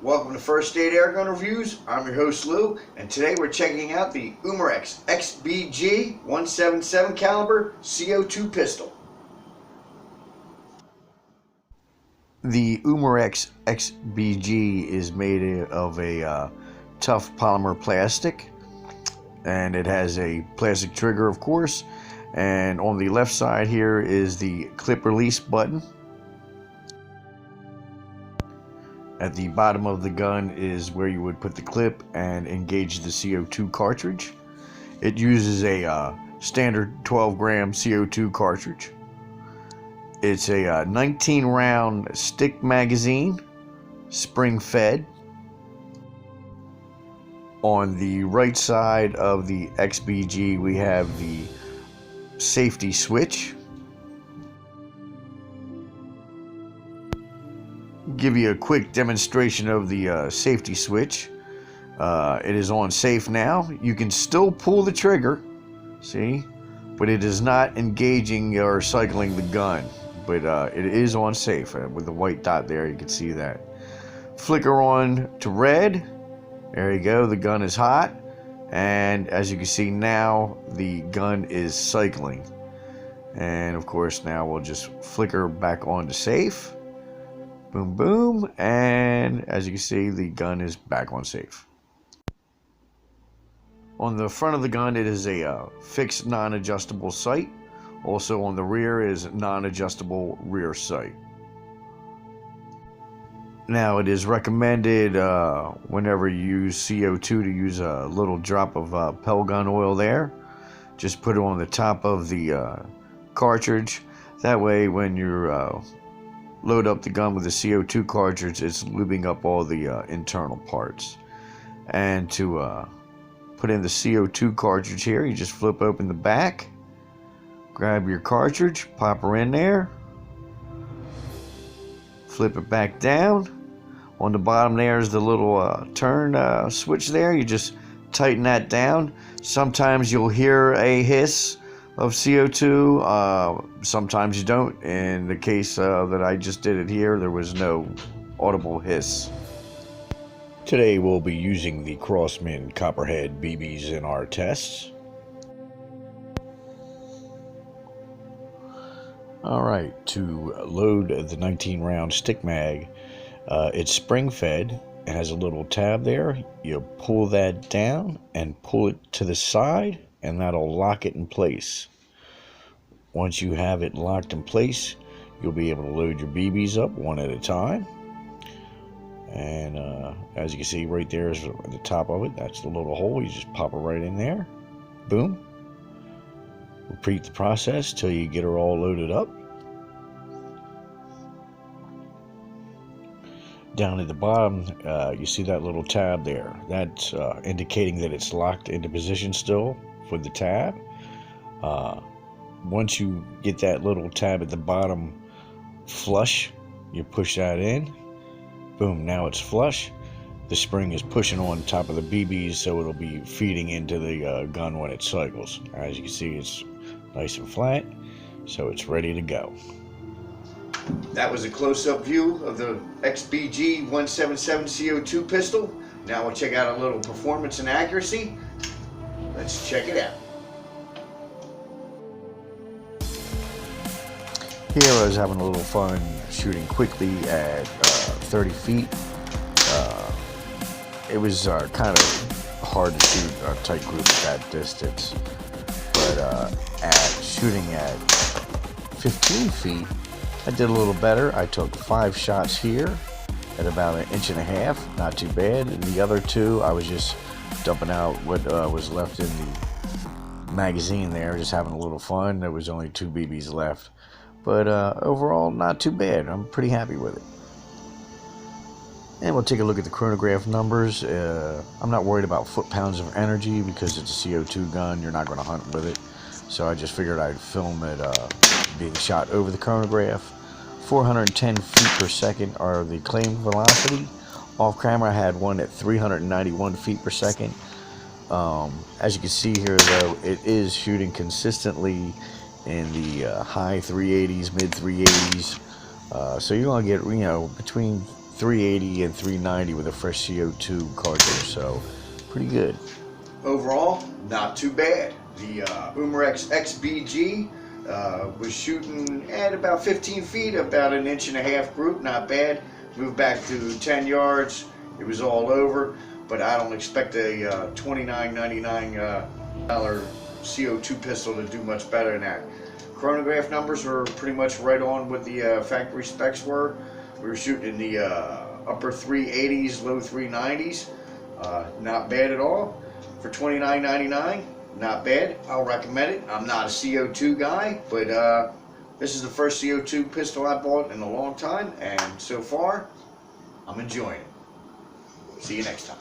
Welcome to First Aid Airgun Reviews. I'm your host Lou, and today we're checking out the Umarex Xbg 177 caliber CO2 pistol. The Umarex Xbg is made of a tough polymer plastic, and it has a plastic trigger, of course, and on the left side here is the clip release button. At the bottom of the gun is where you would put the clip and engage the CO2 cartridge. It uses a standard 12-gram CO2 cartridge. It's a 19-round stick magazine, spring-fed. On the right side of the XBG, we have the safety switch. Give you a quick demonstration of the safety switch. It is on safe now. You can still pull the trigger, see, but it is not engaging or cycling the gun, but it is on safe with the white dot there. You can see that. Flicker on to red. There you go, the gun is hot, and as you can see now the gun is cycling. And of course now we'll just flicker back on to safe. Boom, boom, and as you can see, the gun is back on safe. On the front of the gun, it is a fixed non-adjustable sight. Also on the rear is non-adjustable rear sight. Now, it is recommended whenever you use CO2 to use a little drop of Pell gun oil there. Just put it on the top of the cartridge. That way, when you're load up the gun with the CO2 cartridge, it's lubing up all the internal parts. And to put in the CO2 cartridge here, you just flip open the back, grab your cartridge, pop her in there, flip it back down. On the bottom there is the little turn switch there. You just tighten that down. Sometimes you'll hear a hiss of CO2, sometimes you don't. In the case that I just did it here, there was no audible hiss. Today we'll be using the Crossman Copperhead BBs in our tests. Alright, to load the 19-round stick mag, it's spring-fed. It has a little tab there. You pull that down and pull it to the side, and that'll lock it in place. Once you have it locked in place, you'll be able to load your BBs up one at a time. And as you can see right there is at the top of it, that's the little hole. You just pop it right in there. Boom. Repeat the process till you get her all loaded up. Down at the bottom, you see that little tab there. That's indicating that it's locked into position still for the tab. Once you get that little tab at the bottom flush, you push that in. Boom, now it's flush. The spring is pushing on top of the BBs, so it'll be feeding into the gun when it cycles. As you can see, it's nice and flat, so it's ready to go. That was a close-up view of the XBG 177 CO2 pistol. Now we'll check out a little performance and accuracy. Let's check it out. Here I was having a little fun shooting quickly at 30 feet. It was kind of hard to shoot a tight group at that distance, but at shooting at 15 feet, I did a little better. I took 5 shots here at about 1.5 inches, not too bad. And the other 2, I was just dumping out what was left in the magazine there, just having a little fun. There was only 2 BBs left. But overall, not too bad. I'm pretty happy with it. And we'll take a look at the chronograph numbers. I'm not worried about foot-pounds of energy because it's a CO2 gun. You're not going to hunt with it. So I just figured I'd film it being shot over the chronograph. 410 feet per second are the claim velocity. Off camera, I had one at 391 feet per second. As you can see here, though, it is shooting consistently in the high 380s, mid 380s. So you're going to get, between 380 and 390 with a fresh CO2 cartridge, so pretty good. Overall, not too bad. The Umarex Xbg was shooting at about 15 feet, about 1.5 inch group, not bad. Moved back to 10 yards, it was all over, but I don't expect a $29.99 CO2 pistol to do much better than that. Chronograph numbers are pretty much right on what the factory specs were. We were shooting in the upper 380s, low 390s. Not bad at all. For $29.99, not bad. I'll recommend it. I'm not a CO2 guy, but this is the first CO2 pistol I bought in a long time, and so far, I'm enjoying it. See you next time.